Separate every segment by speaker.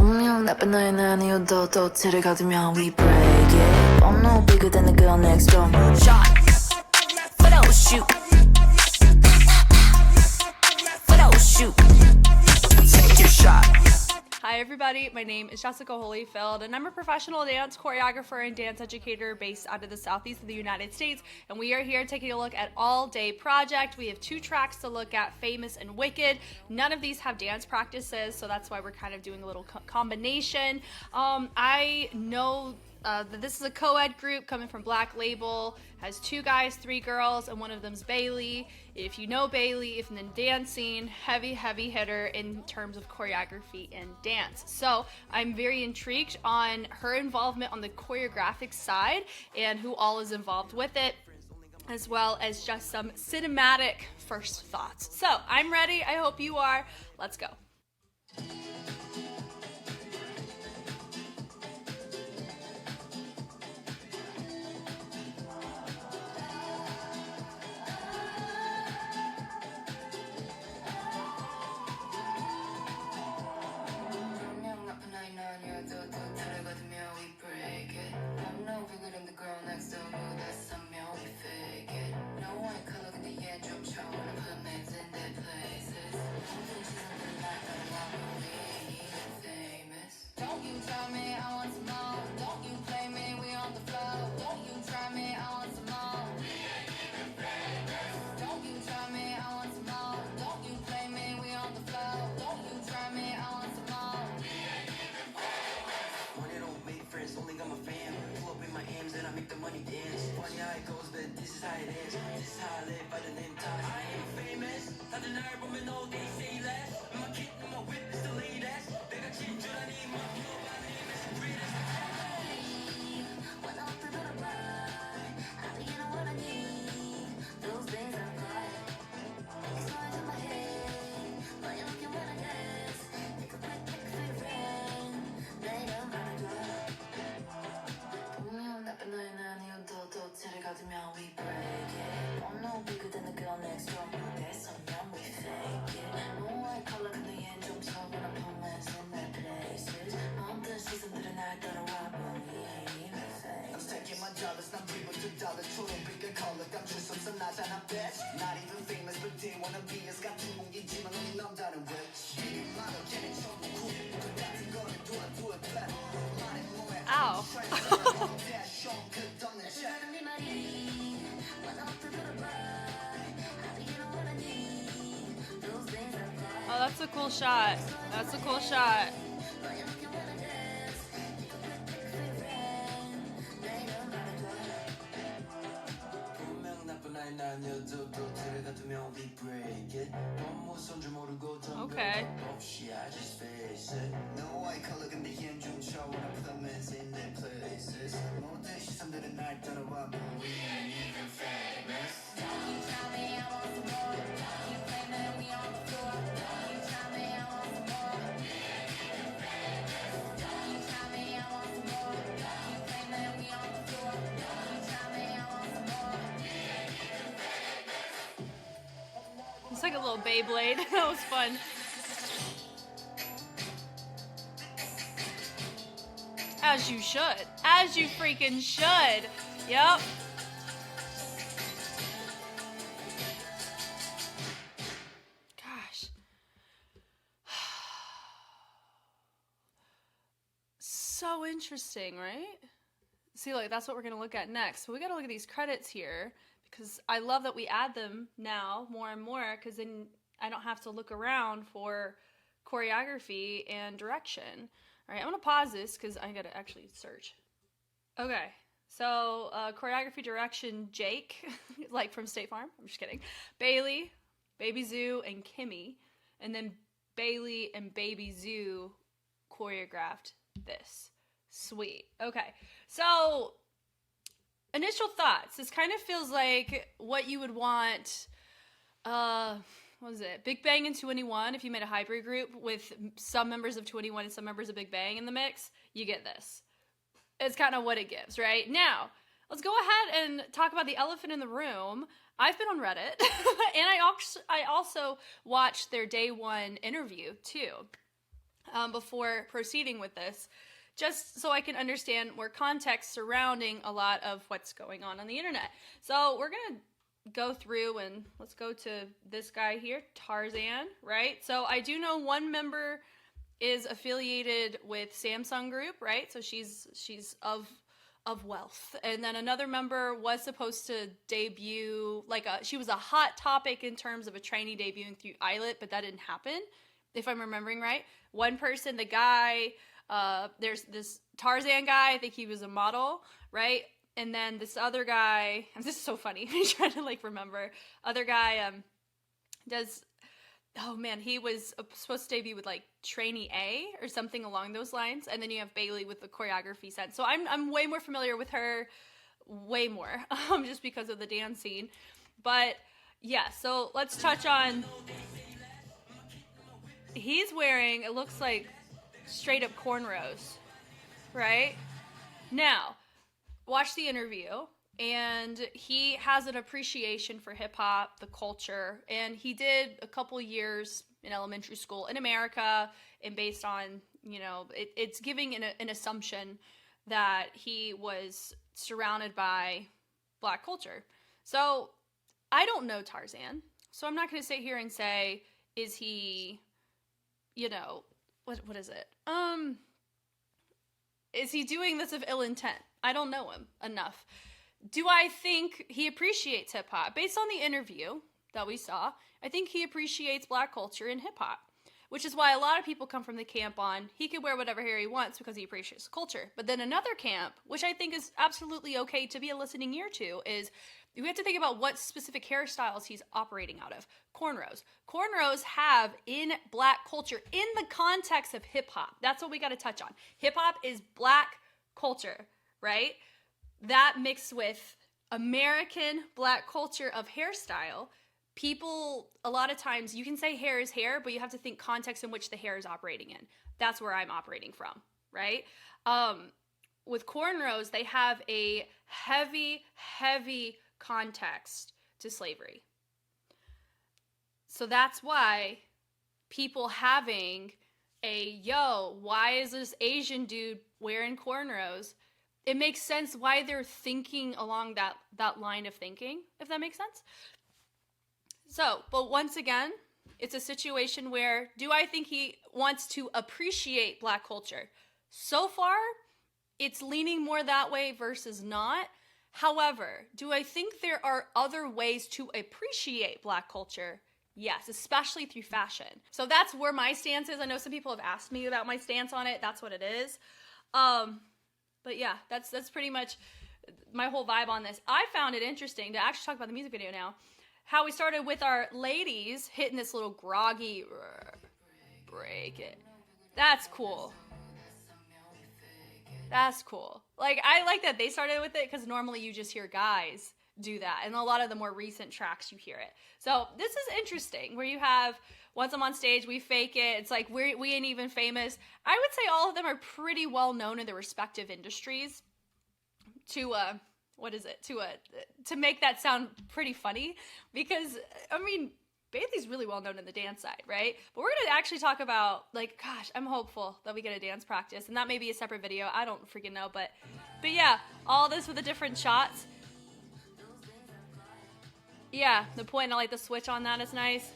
Speaker 1: 분명 나쁜 너의 아니어도 도치를 가두면 we break it. I'm no bigger than the girl next door. Shot, photo shoot, photo shoot. Take your shot.
Speaker 2: Hi everybody, my name is Jessica Holyfield and I'm a professional dance choreographer and dance educator based out of the southeast of the United States, and we are here taking a look at Allday project. We have 2 tracks to look at, Famous and Wicked. None of these have dance practices, so that's why we're kind of doing a little combination. I know that this is a co-ed group coming from Black Label, has 2 guys, 3 girls, and one of them's Bailey. If you know Bailey, if in dancing, heavy hitter in terms of choreography and dance. So I'm very intrigued on her involvement on the choreographic side and who all is involved with it, as well as just some cinematic first thoughts. So I'm ready, I hope you are. Let's go. Ow. Oh, that's a cool shot. That's a cool shot. Okay. It's like a little Beyblade. That was fun. As you should. As you freaking should. Yep. Gosh. So interesting, right? See, like, that's what we're going to look at next. So we got to look at these credits here, because I love that we add them now more and more, because then I don't have to look around for choreography and direction. All right, I'm going to pause this because I got to actually search. Okay, so choreography, direction, Jake, like from State Farm. I'm just kidding. Bailey, Baby Zoo, and Kimmy. And then Bailey and Baby Zoo choreographed this. Sweet. Okay, so initial thoughts. This kind of feels like what you would want, what was it? Big Bang and 2NE1. If you made a hybrid group with some members of 2NE1 and some members of Big Bang in the mix, you get this. It's kind of what it gives, right? Now, let's go ahead and talk about the elephant in the room. I've been on Reddit, and I also watched their day one interview, too. before proceeding with this, just so I can understand more context surrounding a lot of what's going on the internet. So we're going to go through and let's go to this guy here, Tarzan, right? So I do know one member is affiliated with Samsung Group, right? So she's of wealth. And then another member was supposed to debut, she was a hot topic in terms of a trainee debuting through Eyelet, but that didn't happen, if I'm remembering right. One person, the guy, there's this Tarzan guy, I think he was a model, right? And then this other guy, this is so funny, I'm trying to remember. Other guy he was supposed to debut with trainee A or something along those lines. And then you have Bailey with the choreography set. So I'm way more familiar with her, way more, just because of the dance scene. But yeah, so let's touch on, he's wearing, it looks like straight up cornrows, right? Now, watch the interview, and he has an appreciation for hip-hop, the culture, and he did a couple years in elementary school in America, and based on, it's giving an assumption that he was surrounded by Black culture. So, I don't know Tarzan, so I'm not going to sit here and say, is he, what is it? Is he doing this of ill intent? I don't know him enough. Do I think he appreciates hip-hop? Based on the interview that we saw, I think he appreciates Black culture and hip-hop, which is why a lot of people come from the camp on he can wear whatever hair he wants because he appreciates culture. But then another camp, which I think is absolutely okay to be a listening ear to, is we have to think about what specific hairstyles he's operating out of. Cornrows. Cornrows have, in Black culture, in the context of hip-hop, that's what we got to touch on. Hip-hop is Black culture, right? That mixed with American Black culture of hairstyle, people, a lot of times, you can say hair is hair, but you have to think context in which the hair is operating in. That's where I'm operating from, right? With cornrows, they have a heavy context to slavery. So that's why people having why is this Asian dude wearing cornrows? It makes sense why they're thinking along that line of thinking, if that makes sense. So, but once again, it's a situation where, do I think he wants to appreciate Black culture? So far, it's leaning more that way versus not. However, do I think there are other ways to appreciate Black culture? Yes, especially through fashion. So that's where my stance is. I know some people have asked me about my stance on it. That's what it is. But yeah, that's pretty much my whole vibe on this. I found it interesting to actually talk about the music video now. How we started with our ladies hitting this little groggy break it. That's cool. That's cool. I like that they started with it because normally you just hear guys do that. And a lot of the more recent tracks you hear it. So this is interesting where you have, once I'm on stage, we fake it. It's like we ain't even famous. I would say all of them are pretty well known in their respective industries to make that sound pretty funny because, Bailey's really well known in the dance side, right? But we're going to actually talk about, I'm hopeful that we get a dance practice, and that may be a separate video. I don't freaking know, but yeah, all this with the different shots. Yeah, the point, I like the switch on that is nice.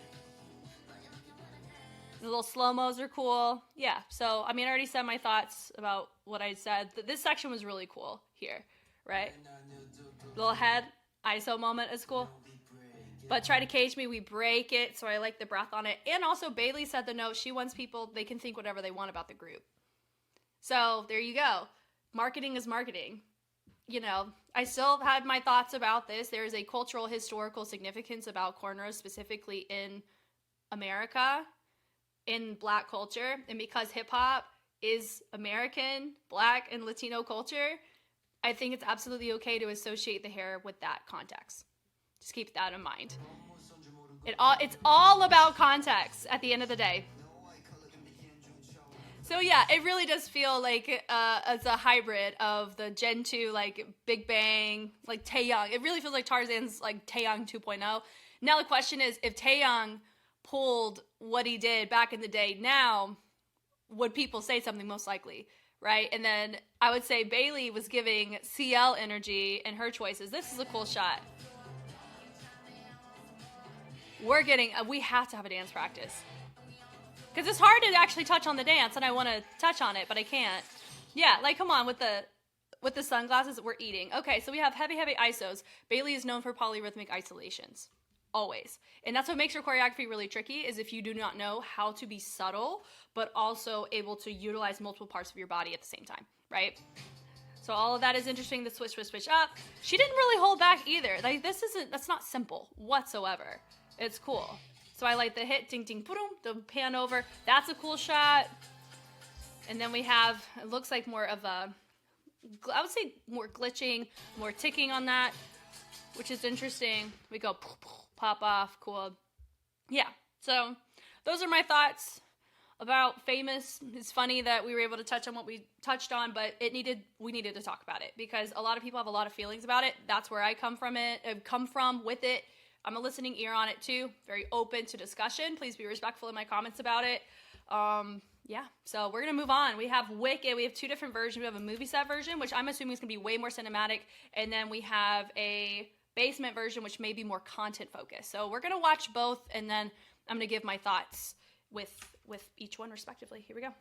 Speaker 2: The little slow-mos are cool. Yeah, so, I already said my thoughts about what I said. This section was really cool here, right? Little head, ISO moment is cool. But try to cage me, we break it, so I like the breath on it. And also, Bailey said the note, she wants people, they can think whatever they want about the group. So, there you go. Marketing is marketing. I still had my thoughts about this. There is a cultural, historical significance about cornrows, specifically in America, in Black culture. And because hip-hop is American, Black, and Latino culture, I think it's absolutely okay to associate the hair with that context. Just keep that in mind. It's all about context at the end of the day. So yeah, it really does feel like it's a hybrid of the Gen 2, Big Bang, Taeyong. It really feels like Tarzan's Taeyong 2.0. Now the question is, if Taeyong pulled what he did back in the day now, would people say something most likely, right? And then I would say Bailey was giving CL energy in her choices. This is a cool shot. We have to have a dance practice. Because it's hard to actually touch on the dance, and I want to touch on it, but I can't. Yeah, like, come on, with the sunglasses, we're eating. Okay, so we have heavy isos. Bailey is known for polyrhythmic isolations. Always. And that's what makes your choreography really tricky, is if you do not know how to be subtle, but also able to utilize multiple parts of your body at the same time, right? So all of that is interesting, the switch up. She didn't really hold back either. Like, that's not simple whatsoever. It's cool. So I like the hit, ding, ding, boom, the pan over. That's a cool shot. And then we have, it looks like more of a, I would say more glitching, more ticking on that, which is interesting. We go pop off, cool. Yeah, so those are my thoughts about Famous. It's funny that we were able to touch on what we touched on, but we needed to talk about it because a lot of people have a lot of feelings about it. That's where I come from with it. I'm a listening ear on it too. Very open to discussion. Please be respectful in my comments about it. Yeah, so we're going to move on. We have Wicked. We have two different versions. We have a movie set version, which I'm assuming is going to be way more cinematic. And then we have a basement version, which may be more content focused. So we're going to watch both, and then I'm going to give my thoughts with each one respectively. Here we go.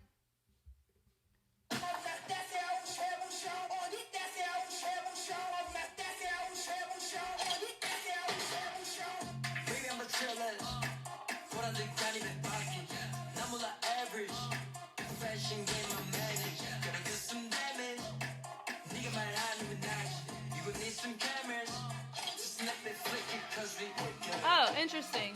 Speaker 2: Oh, interesting.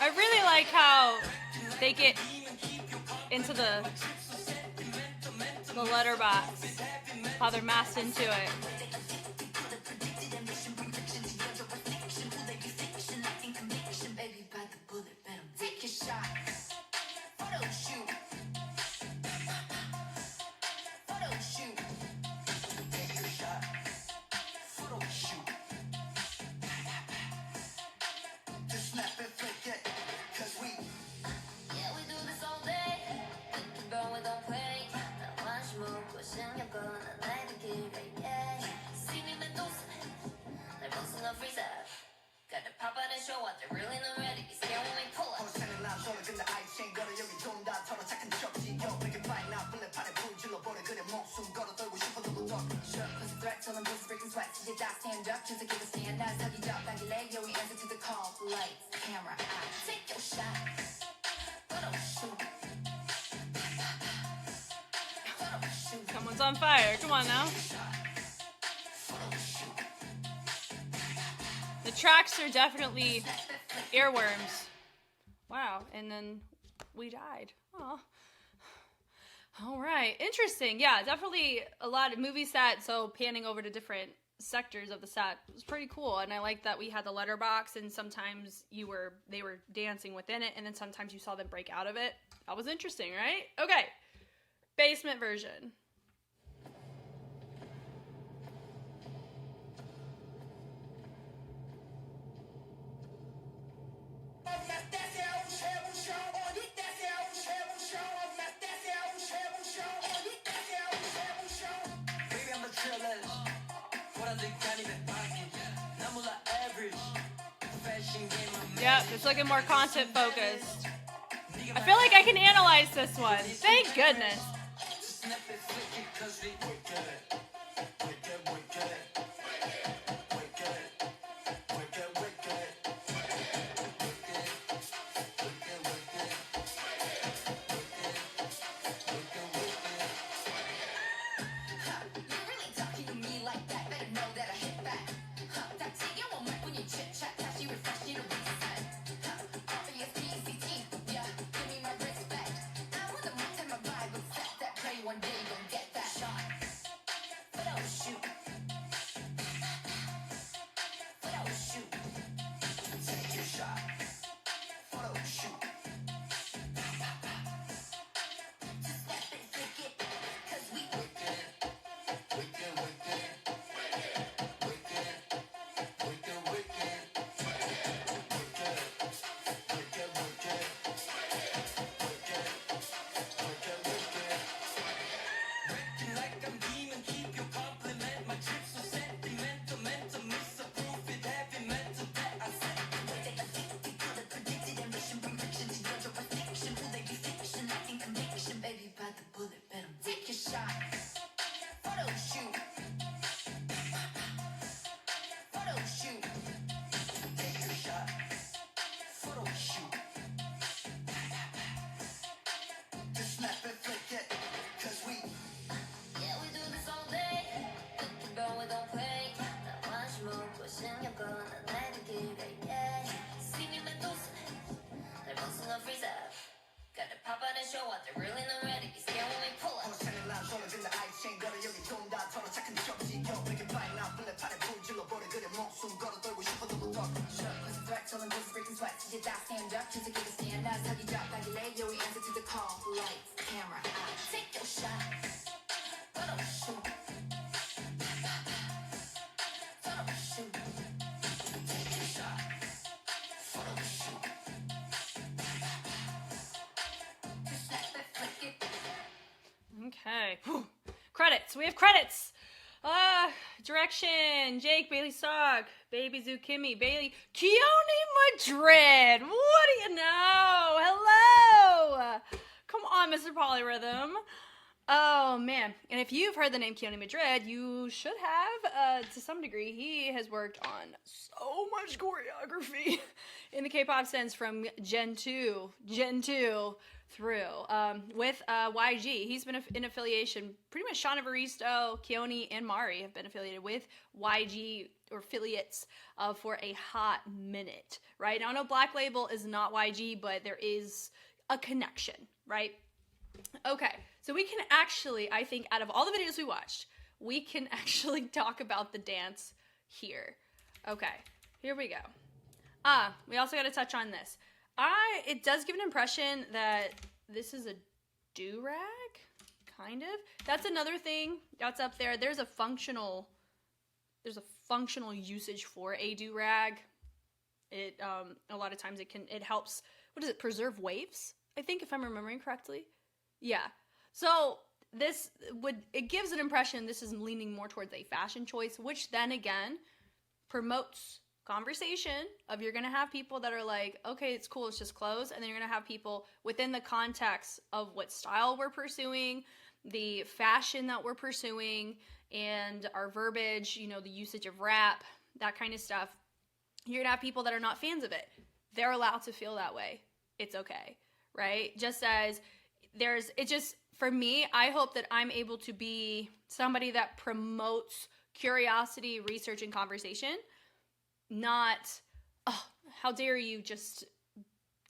Speaker 2: I really like how they get into the letterbox, how they're masked into it. Someone's on fire. Come on now. The tracks are definitely earworms. Wow. And then we died. Oh. All right. Interesting. Yeah, definitely a lot of movie set. So panning over to different sectors of the set was pretty cool. And I like that we had the letterbox, and sometimes they were dancing within it, and then sometimes you saw them break out of it. That was interesting, right? Okay. Basement version. Yep, it's looking more content focused. I feel like I can analyze this one. Thank goodness. Okay. Whew. Credits. We have credits. Direction. Jake, Bailey Sogg, Baby Zukimi, Bailey, Keone Madrid. What do you know? Hello. Come on, Mr. Polyrhythm. Oh, man. And if you've heard the name Keone Madrid, you should have, to some degree. He has worked on so much choreography in the K-pop sense from Gen 2 through. With YG, he's been in affiliation. Pretty much Shauna Varisto, Keone, and Mari have been affiliated with YG or affiliates for a hot minute, right? Now, I know Black Label is not YG, but there is a connection, right? Okay, so we can actually, I think, out of all the videos we watched, we can actually talk about the dance here. Okay, here we go. We also got to touch on this. It does give an impression that this is a do-rag, kind of. That's another thing that's up there. There's a functional usage for a do-rag. It a lot of times it helps. What is it? Preserve waves, I think, if I'm remembering correctly. Yeah. So it gives an impression this is leaning more towards a fashion choice, which then again promotes conversation of you're going to have people that are like, okay, it's cool, it's just clothes. And then you're going to have people within the context of what style we're pursuing, the fashion that we're pursuing, and our verbiage, the usage of rap, that kind of stuff. You're going to have people that are not fans of it. They're allowed to feel that way. It's okay, right? Just as for me, I hope that I'm able to be somebody that promotes curiosity, research, and conversation. Not, oh, how dare you just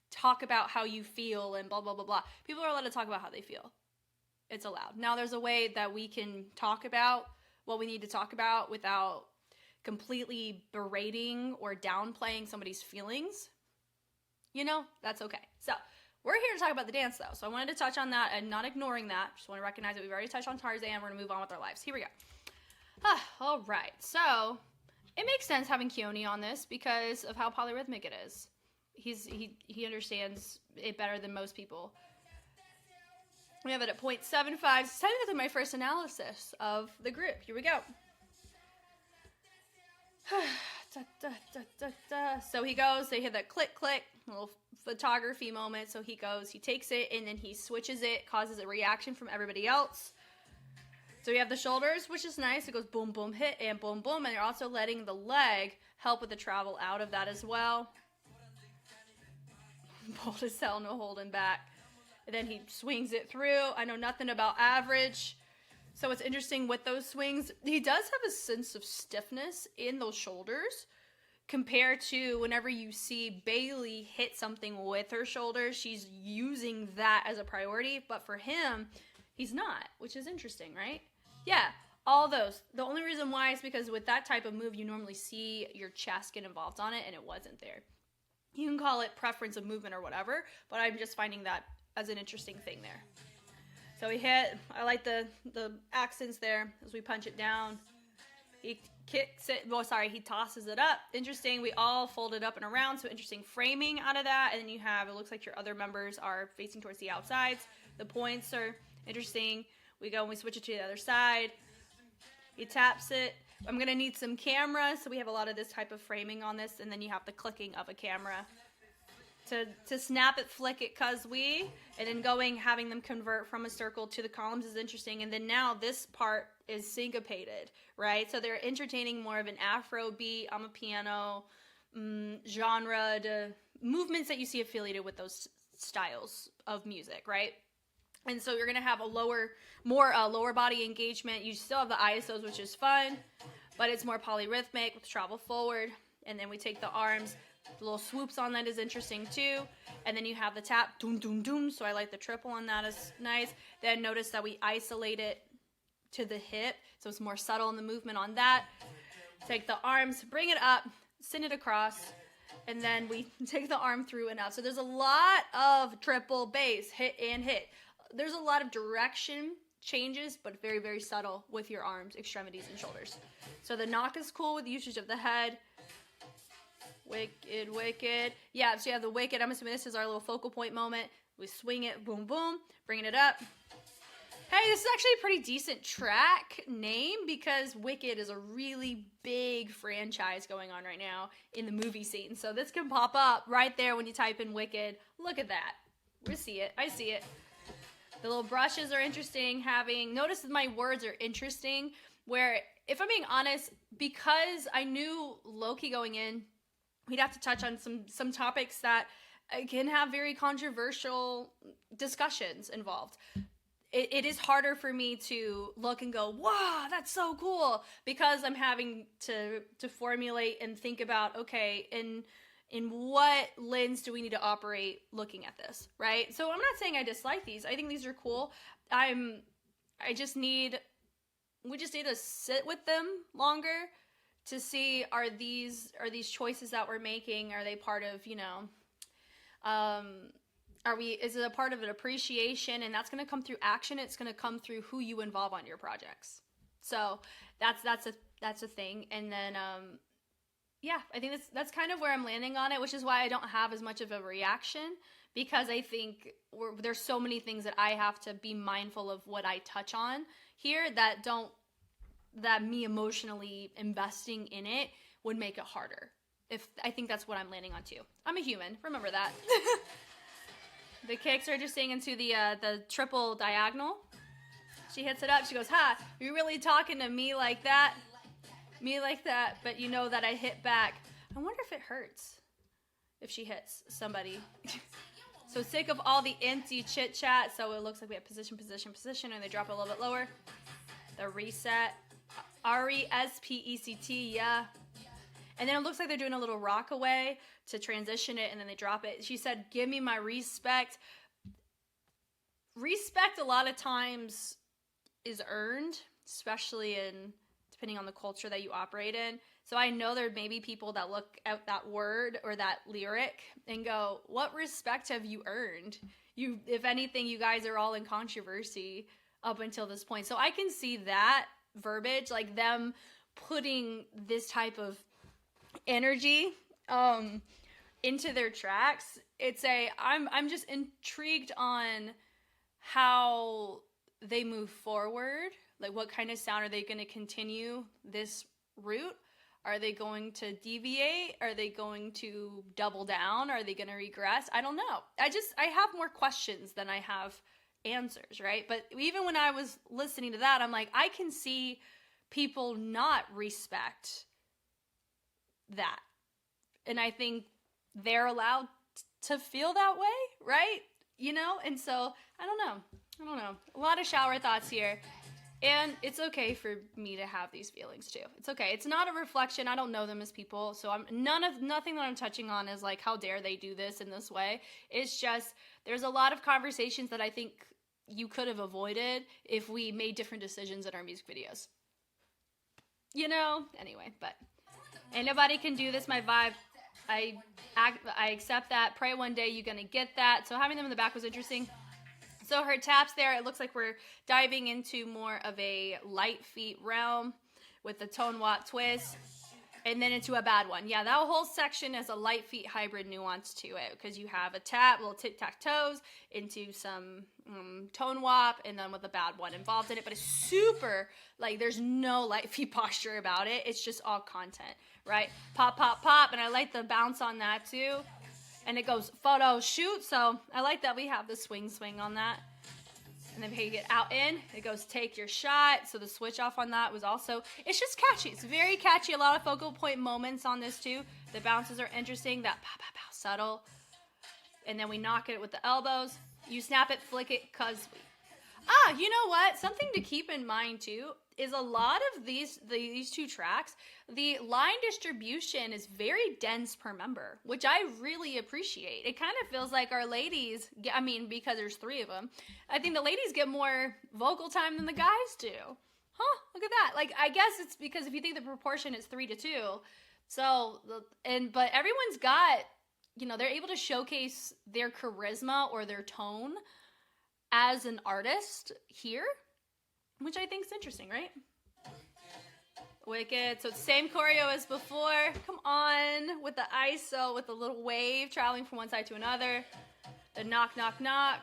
Speaker 2: talk about how you feel and blah, blah, blah, blah. People are allowed to talk about how they feel. It's allowed. Now, there's a way that we can talk about what we need to talk about without completely berating or downplaying somebody's feelings. That's okay. So, we're here to talk about the dance, though. So, I wanted to touch on that and not ignoring that. Just want to recognize that we've already touched on Tarzan. We're going to move on with our lives. Here we go. All right. So, it makes sense having Keone on this because of how polyrhythmic it is. He understands it better than most people. We have it at 0.75. It's technically my first analysis of the group. Here we go. So he goes, they hit that click, click, little photography moment. So he goes, he takes it, and then he switches it, causes a reaction from everybody else. So we have the shoulders, which is nice. It goes boom, boom, hit, and boom, boom. And you're also letting the leg help with the travel out of that as well. Bold as hell, no holding back. And then he swings it through. I know nothing about average. So it's interesting with those swings. He does have a sense of stiffness in those shoulders compared to whenever you see Bailey hit something with her shoulders. She's using that as a priority. But for him, he's not, which is interesting, right? Yeah, all those. The only reason why is because with that type of move, you normally see your chest get involved on it, and it wasn't there. You can call it preference of movement or whatever, but I'm just finding that as an interesting thing there. So we hit, I like the accents there as we punch it down. He kicks it, he tosses it up. Interesting, we all fold it up and around, so interesting framing out of that. And then you have, it looks like your other members are facing towards the outsides. The points are interesting. We go and we switch it to the other side. He taps it. I'm going to need some cameras, so we have a lot of this type of framing on this, and then you have the clicking of a camera. To snap it, flick it, cuz we, and then having them convert from a circle to the columns is interesting. And then now this part is syncopated, right? So they're entertaining more of an Afro beat on a piano genre, to movements that you see affiliated with those styles of music, right? And so you're going to have more lower body engagement. You still have the ISOs, which is fun, but it's more polyrhythmic with travel forward. And then we take the arms. The little swoops on that is interesting too. And then you have the tap, doom, doom, doom. So I like the triple on that is nice. Then notice that we isolate it to the hip. So it's more subtle in the movement on that. Take the arms, bring it up, send it across. And then we take the arm through and out. So there's a lot of triple bass, hit and hit. There's a lot of direction changes, but very, very subtle with your arms, extremities, and shoulders. So the knock is cool with usage of the head. Wicked, wicked. Yeah, so you have the wicked. I'm assuming this is our little focal point moment. We swing it, boom, boom, bringing it up. Hey, this is actually a pretty decent track name because Wicked is a really big franchise going on right now in the movie scene. So this can pop up right there when you type in Wicked. Look at that. We see it. I see it. The little brushes are interesting. Notice that my words are interesting, where, if I'm being honest, because I knew Loki going in, we'd have to touch on some topics that can have very controversial discussions involved. It is harder for me to look and go, wow, that's so cool, because I'm having to formulate and think about, okay, in what lens do we need to operate looking at this, right? So I'm not saying I dislike these. I think these are cool. We just need to sit with them longer to see, are these choices that we're making, are they part of, is it a part of an appreciation? And that's going to come through action. It's going to come through who you involve on your projects. So that's a thing. And then, I think that's kind of where I'm landing on it, which is why I don't have as much of a reaction, because I think there's so many things that I have to be mindful of what I touch on here that me emotionally investing in it would make it harder. I think that's what I'm landing on too. I'm a human. Remember that. The kicks are just staying into the triple diagonal. She hits it up. She goes, "Ha, you're really talking to me like that? Me like that, but you know that I hit back." I wonder if it hurts if she hits somebody. So sick of all the empty chit chat. So it looks like we have position, position, position, and they drop it a little bit lower. The reset. RESPECT, yeah. And then it looks like they're doing a little rock away to transition it, and then they drop it. She said, "Give me my respect." Respect a lot of times is earned, especially depending on the culture that you operate in. So I know there may be people that look at that word or that lyric and go, what respect have you earned? If anything, you guys are all in controversy up until this point. So I can see that verbiage, like them putting this type of energy into their tracks. I'm just intrigued on how they move forward. Like, what kind of sound are they going to continue this route? Are they going to deviate? Are they going to double down? Are they going to regress? I don't know. I have more questions than I have answers, right? But even when I was listening to that, I'm like, I can see people not respect that. And I think they're allowed to feel that way, right? You know? And so, I don't know. A lot of shower thoughts here. And it's okay for me to have these feelings too. It's okay. It's not a reflection. I don't know them as people. So nothing that I'm touching on is like, how dare they do this in this way? It's just, there's a lot of conversations that I think you could have avoided if we made different decisions in our music videos. You know? Anyway, but ain't nobody can do this, my vibe. I accept that. Pray one day you're gonna get that. So having them in the back was interesting. So her taps there, it looks like we're diving into more of a light feet realm with the tone wop twist, and then into a bad one. Yeah, that whole section is a light feet hybrid nuance to it, because you have a tap, little tic-tac-toes, into some tone wop, and then with a bad one involved in it. But it's super, like, there's no light feet posture about it. It's just all content, right? Pop, pop, pop, and I like the bounce on that too. And it goes photo shoot, so I like that we have the swing on that. And then you get out in, it goes take your shot. So the switch off on that was also, it's just catchy. It's very catchy. A lot of focal point moments on this too. The bounces are interesting. That pow, pow, pow, subtle. And then we knock it with the elbows. You snap it, flick it, cause we. You know what? Something to keep in mind too is a lot of these two tracks, the line distribution is very dense per member, which I really appreciate. It kind of feels like our ladies, I mean, because there's 3 of them, I think the ladies get more vocal time than the guys do. Huh, look at that. Like, I guess it's because if you think the proportion is 3-2, so, but everyone's got, you know, they're able to showcase their charisma or their tone as an artist here, which I think is interesting, right? Wicked. So it's same choreo as before. Come on, with the ISO, with the little wave traveling from one side to another. The knock, knock, knock.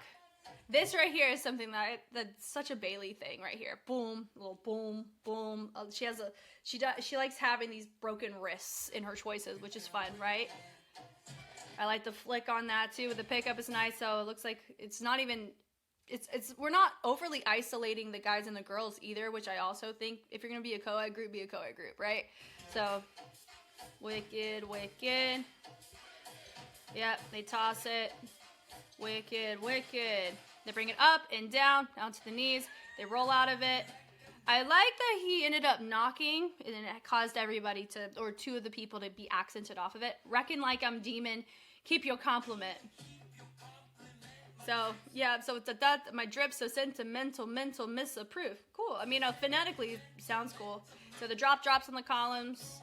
Speaker 2: This right here is something that's such a Bailey thing right here. Boom, little boom, boom. She likes having these broken wrists in her choices, which is fun, right? I like the flick on that too. The pickup is nice, so it looks like it's not even. We're not overly isolating the guys and the girls either, which I also think if you're gonna be a co-ed group, be a co-ed group, right? So, wicked, wicked. Yep, they toss it. Wicked, wicked. They bring it up and down to the knees. They roll out of it. I like that he ended up knocking, and it caused everybody to, or 2 of the people to be accented off of it. Reckon like I'm demon. Keep your compliment. So, yeah, so it's that, my drip, so sentimental, mental, misapprove. Cool. I mean, phonetically, sounds cool. So the drops on the columns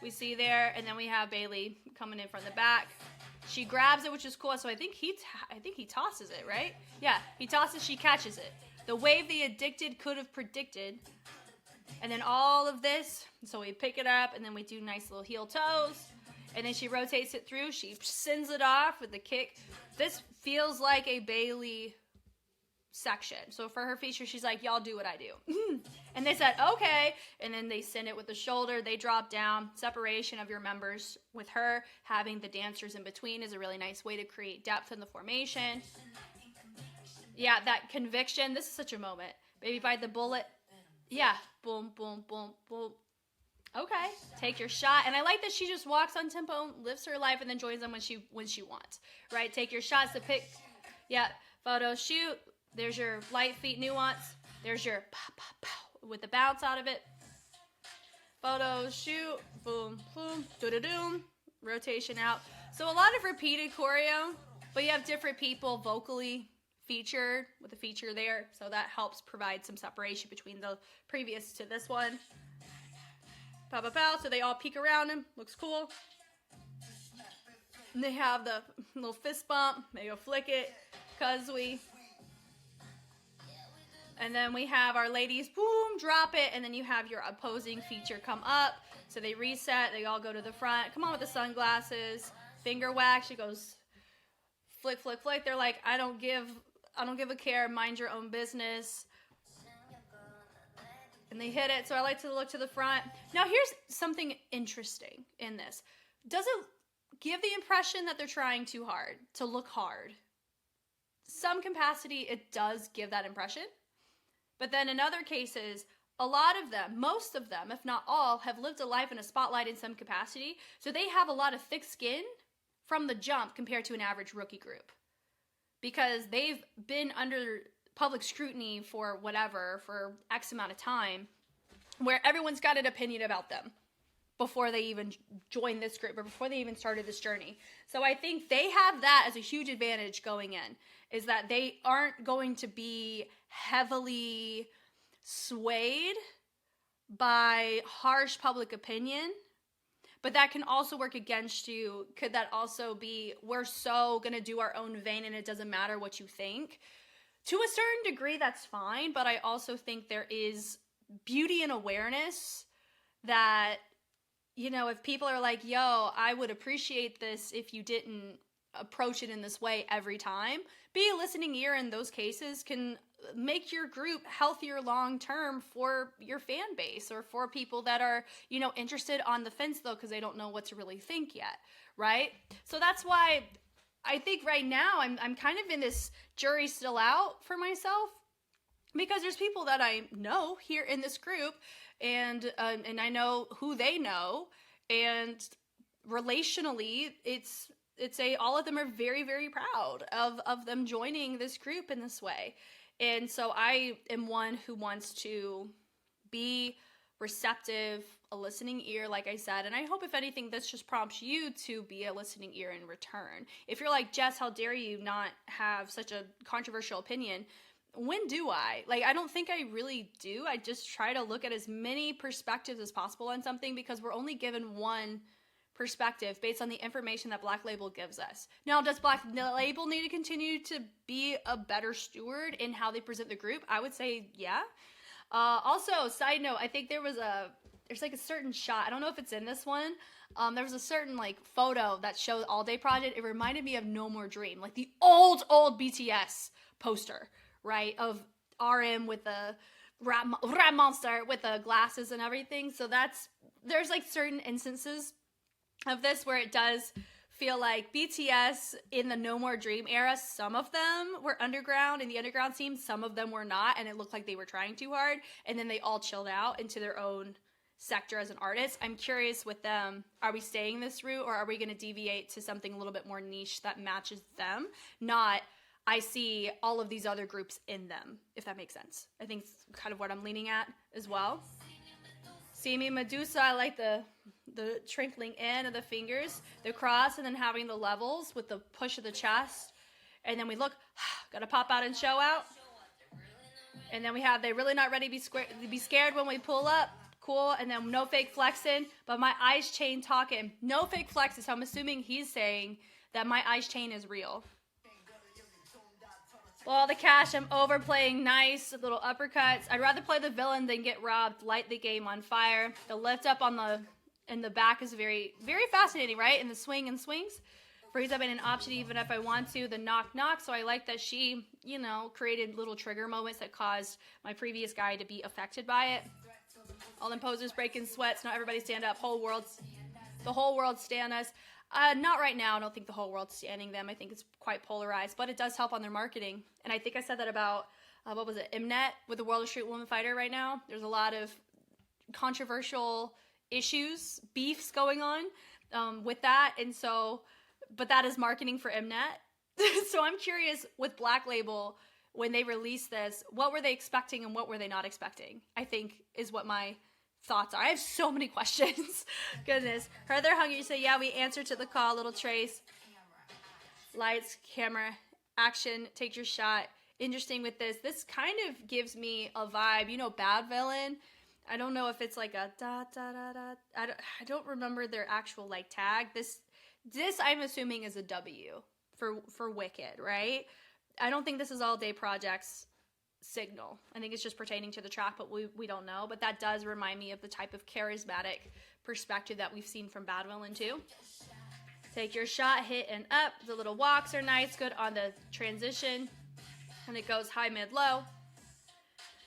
Speaker 2: we see there, and then we have Bailey coming in from the back. She grabs it, which is cool. So I think he tosses it, right? Yeah, he tosses, she catches it. The wave the addicted could have predicted. And then all of this, so we pick it up, and then we do nice little heel toes. And then she rotates it through. She sends it off with the kick. This feels like a Bailey section. So for her feature, she's like, y'all do what I do. And they said, okay. And then they send it with the shoulder. They drop down. Separation of your members with her. Having the dancers in between is a really nice way to create depth in the formation. Yeah, that conviction. This is such a moment. Baby bite the bullet. Yeah. Boom, boom, boom, boom. Okay, take your shot. And I like that she just walks on tempo, lives her life, and then joins them when she wants. Right? Take your shots to pick. Yeah, photo shoot. There's your light feet nuance. There's your pow, pow, pow with the bounce out of it. Photo shoot. Boom, boom, do-do-doom. Rotation out. So a lot of repeated choreo, but you have different people vocally featured with a feature there. So that helps provide some separation between the previous to this one. Pow, pow, pow. So they all peek around him. Looks cool. And they have the little fist bump. They go flick it. Cause we. And then we have our ladies, boom, drop it. And then you have your opposing feature come up. So they reset. They all go to the front. Come on with the sunglasses. Finger whack. She goes flick, flick, flick. They're like, I don't give a care. Mind your own business. And they hit it, so I like to look to the front. Now, here's something interesting in this. Does it give the impression that they're trying too hard, to look hard? some capacity, it does give that impression. But then in other cases, a lot of them, most of them, if not all, have lived a life in a spotlight in some capacity. So they have a lot of thick skin from the jump compared to an average rookie group. Because they've been under public scrutiny for X amount of time, where everyone's got an opinion about them before they even joined this group or before they even started this journey. So I think they have that as a huge advantage going in, is that they aren't going to be heavily swayed by harsh public opinion. But that can also work against you. Could that also be, we're so going to do our own vein and it doesn't matter what you think? To a certain degree, that's fine. But I also think there is beauty and awareness that, you know, if people are like, yo, I would appreciate this if you didn't approach it in this way every time. Be a listening ear in those cases can make your group healthier long term for your fan base, or for people that are, you know, interested on the fence though, because they don't know what to really think yet, right? So that's why I think right now I'm kind of in this jury still out for myself, because there's people that I know here in this group, and I know who they know, and relationally it's all of them are very, very proud of them joining this group in this way. And so I am one who wants to be receptive, a listening ear, like I said. And I hope, if anything, this just prompts you to be a listening ear in return. If you're like, Jess, how dare you not have such a controversial opinion? When do I? Like, I don't think I really do. I just try to look at as many perspectives as possible on something, because we're only given one perspective based on the information that Black Label gives us. Now, does Black Label need to continue to be a better steward in how they present the group? I would say yeah. Also, side note, I think there's like a certain shot, I don't know if it's in this one, there was a certain like photo that showed Allday Project. It reminded me of No More Dream, like the old BTS poster, right, of RM with the rap monster with the glasses and everything. So there's like certain instances of this where it does feel like BTS in the No More Dream era, some of them were underground in the underground scene, some of them were not, and it looked like they were trying too hard, and then they all chilled out into their own sector as an artist. I'm curious with them, are we staying this route, or are we going to deviate to something a little bit more niche that matches them? Not, I see all of these other groups in them, if that makes sense. I think it's kind of what I'm leaning at as well. See me Medusa, I like the trickling in of the fingers, the cross, and then having the levels with the push of the chest. And then we look, gotta pop out and show out. And then we have, they really not ready to be scared when we pull up. Cool. And then no fake flexing, but my eyes chain talking. No fake flexes. So I'm assuming he's saying that my eyes chain is real. Well, the cash, I'm overplaying nice little uppercuts. I'd rather play the villain than get robbed. Light the game on fire. The lift up in the back is very, very fascinating, right? And the swing and swings. Freeze up in an option even if I want to. The knock knock. So I like that she, you know, created little trigger moments that caused my previous guy to be affected by it. All them posers breaking sweats. Not everybody stand up. The whole world stand us. Not right now. I don't think the whole world's standing them. I think it's quite polarized, but it does help on their marketing. And I think I said that about, what was it, Mnet with the World of Street Woman Fighter right now. There's a lot of controversial issues, beefs going on with that. And so, but that is marketing for Mnet. So I'm curious with Black Label, when they released this, what were they expecting and what were they not expecting? I think is what my thoughts are. I have so many questions. Goodness. Heather Hungry, you say, yeah, we answered to the call. Little Trace. Lights, camera, action, take your shot. Interesting with this. This kind of gives me a vibe. You know, Bad Villain. I don't know if it's like a da da da da. I don't remember their actual like tag. This I'm assuming is a W for Wicked, right? I don't think this is Allday Project's signal. I think it's just pertaining to the track, but we don't know. But that does remind me of the type of charismatic perspective that we've seen from Bad Villain too. Take your shot, hit and up. The little walks are nice, good on the transition. And it goes high, mid, low.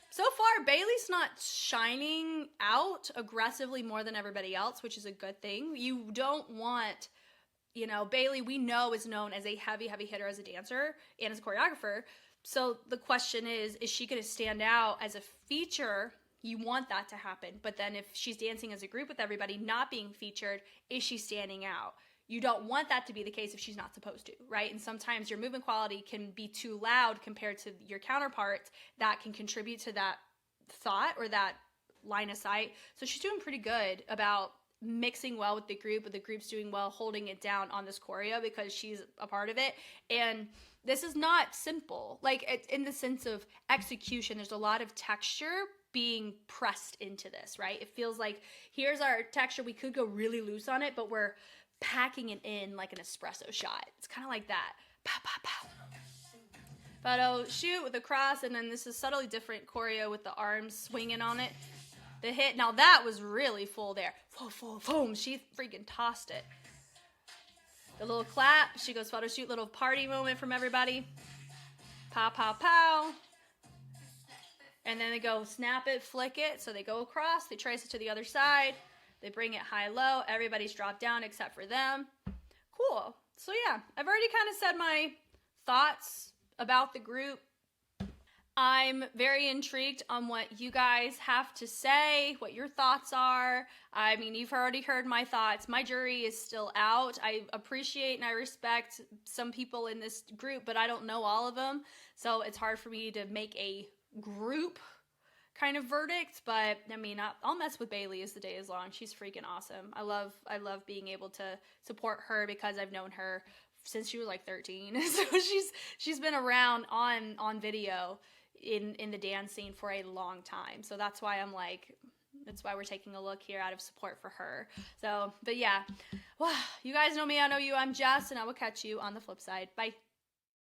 Speaker 2: So far, Bailey's not shining out aggressively more than everybody else, which is a good thing. You don't want You know, Bailey, we know, is known as a heavy hitter as a dancer and as a choreographer. So the question is she going to stand out as a feature? You want that to happen. But then if she's dancing as a group with everybody not being featured, is she standing out? You don't want that to be the case if she's not supposed to, right? And sometimes your movement quality can be too loud compared to your counterparts that can contribute to that thought or that line of sight. So she's doing pretty good about mixing well with the group, but the group's doing well holding it down on this choreo because she's a part of it. And this is not simple. Like, it's in the sense of execution, there's a lot of texture being pressed into this, right? It feels like here's our texture. We could go really loose on it, but we're packing it in like an espresso shot. It's kind of like that. Pow, pow, pow. Photo shoot with a cross, and then this is subtly different choreo with the arms swinging on it. The hit, now that was really full there. Boom, she freaking tossed it. The little clap, she goes photo shoot, little party moment from everybody. Pow, pow, pow. And then they go snap it, flick it. So they go across, they trace it to the other side. They bring it high-low. Everybody's dropped down except for them. Cool. So yeah, I've already kind of said my thoughts about the group. I'm very intrigued on what you guys have to say, what your thoughts are. I mean, you've already heard my thoughts. My jury is still out. I appreciate and I respect some people in this group, but I don't know all of them. So it's hard for me to make a group kind of verdict. But I mean, I'll mess with Bailey as the day is long. She's freaking awesome. I love being able to support her because I've known her since she was like 13. So she's been around on video in the dance scene for a long time. So that's why that's why we're taking a look here out of support for her. So, but yeah, well, you guys know me, I know you. I'm Jess, and I will catch you on the flip side. Bye.